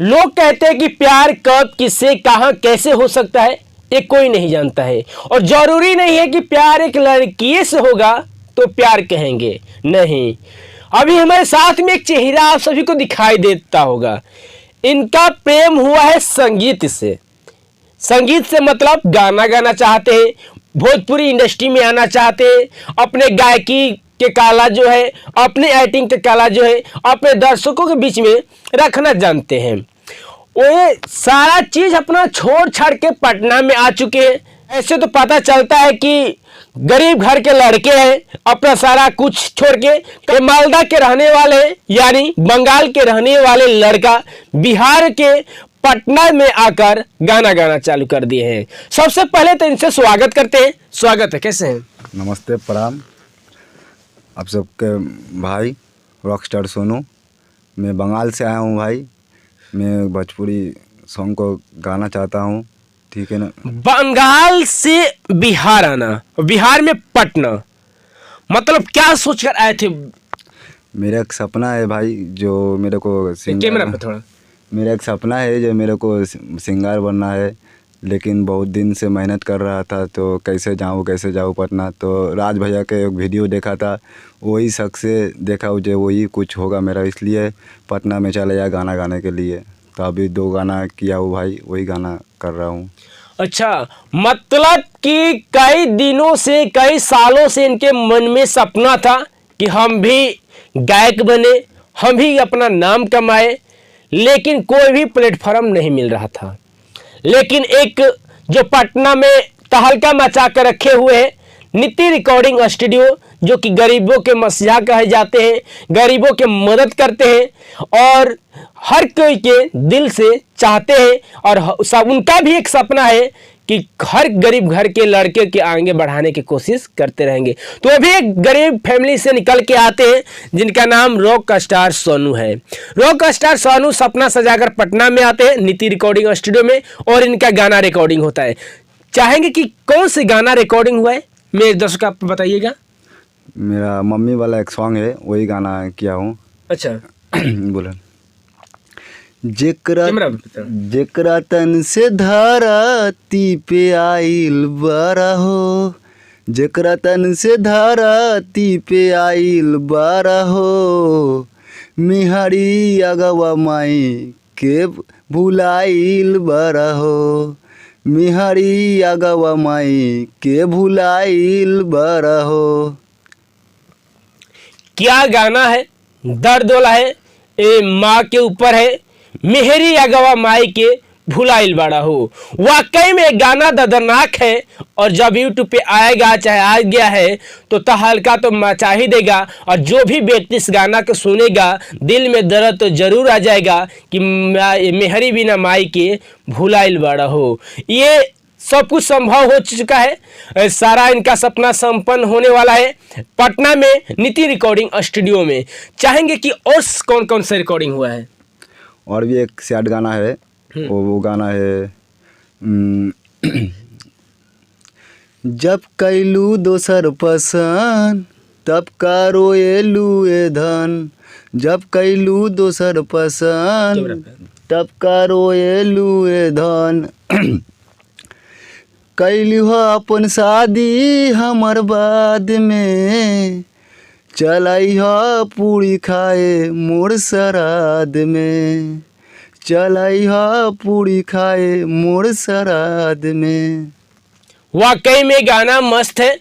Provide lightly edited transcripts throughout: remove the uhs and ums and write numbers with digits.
लोग कहते हैं कि प्यार कब किससे कहां कैसे हो सकता है ये कोई नहीं जानता है, और जरूरी नहीं है कि प्यार एक लड़की से होगा तो प्यार कहेंगे, नहीं। अभी हमारे साथ में एक चेहरा आप सभी को दिखाई देता होगा। इनका प्रेम हुआ है संगीत से। संगीत से मतलब गाना गाना चाहते हैं, भोजपुरी इंडस्ट्री में आना चाहते हैं, अपने गायकी के कला जो है, अपने एक्टिंग के कला जो है अपने दर्शकों के बीच में रखना जानते हैं। वो सारा चीज अपना छोड़ छाड़ के पटना में आ चुके हैं। ऐसे तो पता चलता है कि गरीब घर के लड़के हैं, अपना सारा कुछ छोड़ के मालदा के रहने वाले यानी बंगाल के रहने वाले लड़का बिहार के पटना में आकर गाना गाना चालू कर दिए हैं। सबसे पहले तो इनसे स्वागत करते हैं। स्वागत है, कैसे हैं? नमस्ते, प्रणाम आप सबके भाई रॉकस्टार सोनू। मैं बंगाल से आया हूँ भाई। मैं भोजपुरी सॉन्ग को गाना चाहता हूँ, ठीक है ना। बंगाल से बिहार आना, बिहार में पटना, मतलब क्या सोचकर आए थे? मेरा एक सपना है भाई, जो मेरे को कैमरा पे थोड़ा। मेरा एक सपना है जो मेरे को सिंगर बनना है, लेकिन बहुत दिन से मेहनत कर रहा था तो कैसे जाऊँ पटना। तो राज भैया के एक वीडियो देखा था, वही शख्स से देखा मुझे वही कुछ होगा मेरा, इसलिए पटना में चला गया गाना गाने के लिए। तो अभी 2 गाना किया हूँ भाई, वही गाना कर रहा हूँ। अच्छा, मतलब कि कई दिनों से कई सालों से इनके मन में सपना था कि हम भी गायक बने, हम भी अपना नाम कमाए, लेकिन कोई भी प्लेटफॉर्म नहीं मिल रहा था। लेकिन एक जो पटना में तहलका मचा कर रखे हुए हैं, नीति रिकॉर्डिंग स्टूडियो, जो कि गरीबों के मसीहा कहे जाते हैं, गरीबों के मदद करते हैं और हर कोई के दिल से चाहते हैं, और सब उनका भी एक सपना है कि हर गरीब घर के लड़के के आगे बढ़ाने की कोशिश करते रहेंगे। तो अभी एक गरीब फैमिली से निकल के आते हैं जिनका नाम रॉक स्टार सोनू है। रॉक स्टार सोनू सपना सजाकर पटना में आते हैं नीति रिकॉर्डिंग स्टूडियो में, और इनका गाना रिकॉर्डिंग होता है। चाहेंगे कि कौन से गाना रिकॉर्डिंग हुआ है, मेरे दर्शक आप बताइएगा। मेरा मम्मी वाला एक सॉन्ग है, वही गाना किया हूँ। अच्छा बोला, जेकरा तन से धरती पे आइल बारा हो, जेकरा तन से धरती पे आइल बारा हो, मिहारी अगवा माई के भुलाइल बारा हो, मिहारी अगवा माई के भुलाइल बारा हो। क्या गाना है, दर्द वाला है, ये माँ के ऊपर है, मेहरी अगवा माई के भुलाइल बड़ा हो। वाकई में गाना दर्दनाक है, और जब यूट्यूब पे आएगा, चाहे आ गया है, तो तहलका तो मचा ही देगा। और जो भी व्यक्ति इस गाना को सुनेगा, दिल में दर्द तो जरूर आ जाएगा कि मेहरी बिना माई के भुलाइल बड़ा हो। ये सब कुछ संभव हो चुका है, सारा इनका सपना संपन्न होने वाला है पटना में नीति रिकॉर्डिंग स्टूडियो में। चाहेंगे कि और कौन कौन सा रिकॉर्डिंग हुआ है? और भी एक सैड गाना है, वो गाना है जब कैलू दोसर पसंद तब का रोएलू ए धन, जब कैलू दोसर पसंद तब का रोएलू ए धन, कैलू अपन शादी हमर बाद में, चलाई हा पूरी खाए मोर सराद में, चलाई हा पूरी खाए मोर सराद में। वाकई में गाना मस्त है।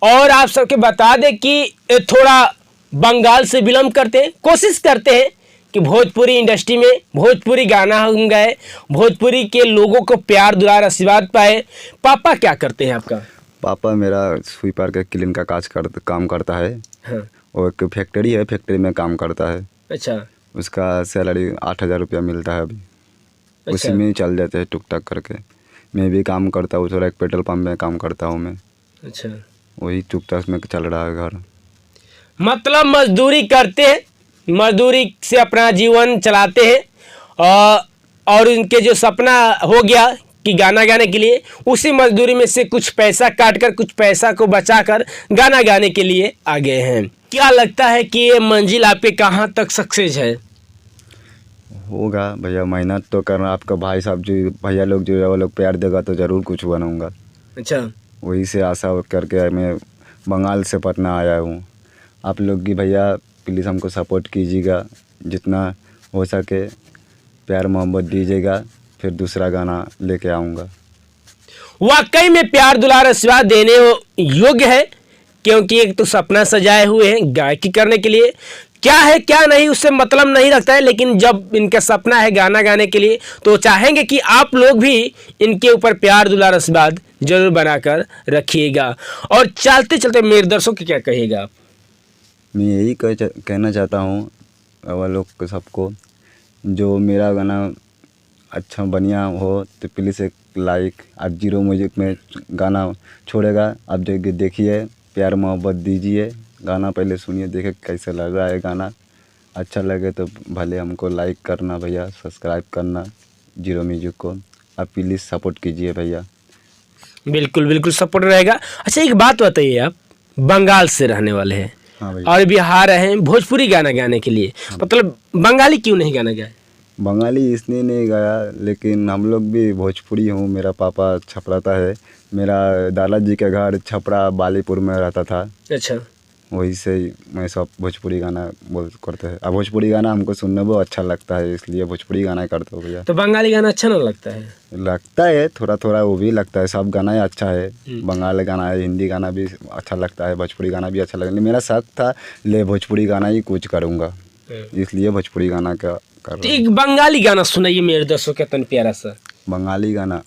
और आप सबके बता दें कि थोड़ा बंगाल से बिलोंग करते हैं, कोशिश करते हैं कि भोजपुरी इंडस्ट्री में भोजपुरी गाना हम गाए, भोजपुरी के लोगों को प्यार दुलार आशीर्वाद पाए। पापा क्या करते हैं आपका? पापा मेरा स्वीपर के क्लीन का काम करता है। हाँ। और एक फैक्ट्री है, फैक्ट्री में काम करता है। अच्छा। उसका सैलरी 8,000 रुपया मिलता है अभी। अच्छा। उसी में ही चल जाते हैं टुक टाक करके। मैं भी काम करता हूँ, थोड़ा एक पेट्रोल पंप में काम करता हूँ मैं। अच्छा। वही टुक टाक में चल रहा है घर। मतलब मजदूरी करते हैं, मजदूरी से अपना जीवन चलाते हैं, और इनके जो सपना हो गया कि गाना गाने के लिए, उसी मजदूरी में से कुछ पैसा काट कर, कुछ पैसा को बचाकर गाना गाने के लिए आ गए हैं। क्या लगता है कि ये मंजिल आप पे कहाँ तक सक्सेस है? होगा भैया, मेहनत तो करना। आपका भाई साहब जो भैया लोग जो है वो लोग प्यार देगा तो ज़रूर कुछ बनूंगा। अच्छा, वही से आशा करके मैं बंगाल से पटना आया हूँ। आप लोग की भैया प्लीज़ हमको सपोर्ट कीजिएगा, जितना हो सके प्यार मोहब्बत दीजिएगा, फिर दूसरा गाना लेके आऊँगा। वाकई में प्यार दुलार आशीर्वाद देने योग्य है, क्योंकि एक तो सपना सजाए हुए हैं गायकी करने के लिए। क्या है क्या नहीं उससे मतलब नहीं रखता है, लेकिन जब इनका सपना है गाना गाने के लिए तो चाहेंगे कि आप लोग भी इनके ऊपर प्यार दुलार आशीर्वाद जरूर बनाकर रखिएगा। और चलते चलते मेरे दर्शकों को क्या कहिएगा आप? मैं यही कहना चाहता हूँ वो लोग को, सबको, जो मेरा गाना अच्छा बढ़िया हो तो प्लीज़ एक लाइक। आप जीरो म्यूजिक में गाना छोड़ेगा, आप देखिए, प्यार मोहब्बत दीजिए, गाना पहले सुनिए, देखे कैसे लग रहा है गाना। अच्छा लगे तो भले हमको लाइक करना भैया, सब्सक्राइब करना जीरो म्यूजिक को। आप प्लीज़ सपोर्ट कीजिए भैया। बिल्कुल बिल्कुल सपोर्ट रहेगा। अच्छा, एक बात बताइए, आप बंगाल से रहने वाले हैं हाँ भैया। और बिहार रहे हैं भोजपुरी गाना गाने के लिए, मतलब बंगाली क्यों नहीं गाना गाए? बंगाली इसलिए नहीं गाया, लेकिन हम लोग भी भोजपुरी हूँ। मेरा पापा छपराता है, मेरा दादाजी का घर छपरा बालीपुर में रहता था। अच्छा, वही से मैं सब भोजपुरी गाना बोल करते हैं। अब भोजपुरी गाना हमको सुनने बहुत अच्छा लगता है, इसलिए भोजपुरी गाना करते हो भैया। तो बंगाली गाना अच्छा ना लगता है? लगता है थोड़ा थोड़ा, वो भी लगता है। सब गाना ही अच्छा है, बंगाली गाना है, हिंदी गाना भी अच्छा लगता है, भोजपुरी गाना भी अच्छा लगता है। मेरा शौक था ले भोजपुरी गाना ही कुछ करूँगा, इसलिए भोजपुरी गाना का कर तो रहा हूँ। एक बंगाली गाना सुनाइए मेरे दर्शकों के तन प्यारा सा। बंगाली गाना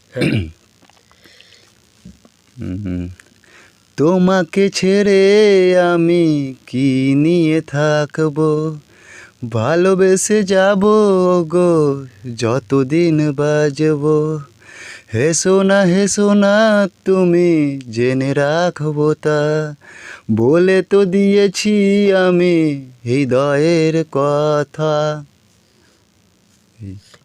তোমাকে ছেড়ে আমি কি নিয়ে থাকবো, ভালোবেসে যাব গো যতদিন বাজবো, হেসো না তুমি জেনে রাখবো তা, বলে তো দিয়েছি আমি হৃদয়ের কথা।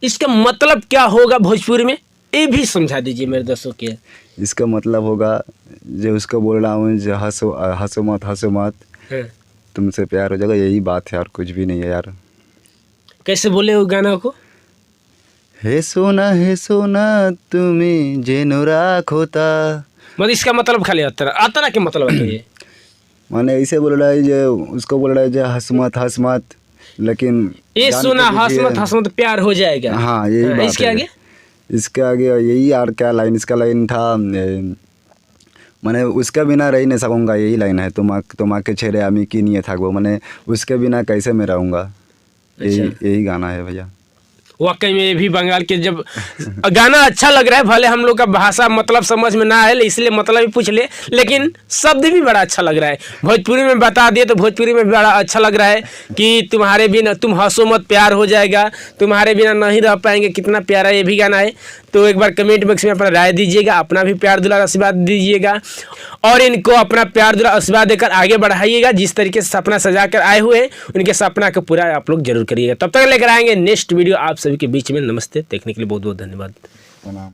इसका मतलब क्या होगा भोजपुरी में, ये भी समझा दीजिए मेरे दर्शकों के। इसका मतलब होगा, जो उसको बोल रहा हूँ, जो हंसो मत तुमसे प्यार हो जाएगा, यही बात है और कुछ भी नहीं है यार। कैसे बोले वो गाना को? हे सोना तुम्हें जेनो राखो ता। मतलब इसका मतलब खाली अतरा के मतलब है ये? माने ऐसे बोल रहा है, जो उसको बोल रहा है जो हंस मत, लेकिन ये जान सुना के पीछे- हंस मत प्यार हो जाएगा। हाँ यही बात इसके है। आगे इसके आगे यही यार, क्या लाइन, इसका लाइन था मैंने उसके बिना रह नहीं सकूँगा, यही लाइन है। तुम्हाके छेड़े आमी की नहीं था वो, मैंने उसके बिना कैसे मैं रहूँगा, यही गाना है भैया। वाकई में भी बंगाल के जब गाना अच्छा लग रहा है, भले हम लोग का भाषा मतलब समझ में ना आए इसलिए मतलब ही पूछ ले, लेकिन शब्द भी बड़ा अच्छा लग रहा है। भोजपुरी में बता दिए तो भोजपुरी में भी बड़ा अच्छा लग रहा है कि तुम्हारे बिना तुम हंसो मत प्यार हो जाएगा, तुम्हारे बिना नहीं रह पाएंगे, कितना प्यारा ये भी गाना है। तो एक बार कमेंट बॉक्स में अपना राय दीजिएगा, अपना भी प्यार दुलार आशीर्वाद दीजिएगा और इनको अपना प्यार दुलार आशीर्वाद देकर आगे बढ़ाइएगा। जिस तरीके से सपना सजा कर आए हुए हैं उनके सपना को पूरा आप लोग जरूर करिएगा। तब तक लेकर आएंगे नेक्स्ट वीडियो आप सभी के बीच में। नमस्ते, देखने के लिए बहुत बहुत धन्यवाद।